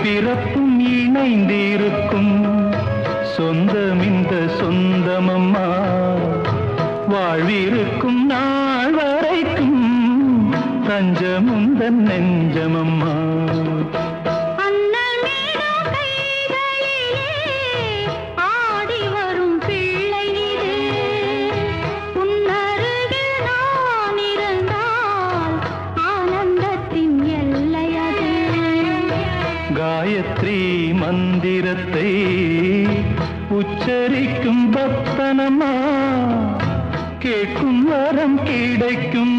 பிறப்பும் இணைந்திருக்கும் சொந்தம் இந்த சொந்தமம்மா வாழ்விருக்கும் நாள் வரைக்கும் தஞ்சமுந்தன் நெஞ்சமம்மா காயத்ரி மந்திரத்தை உச்சரிக்கும் பக்தனம்மா கேட்கும் வரம் கிடைக்கும்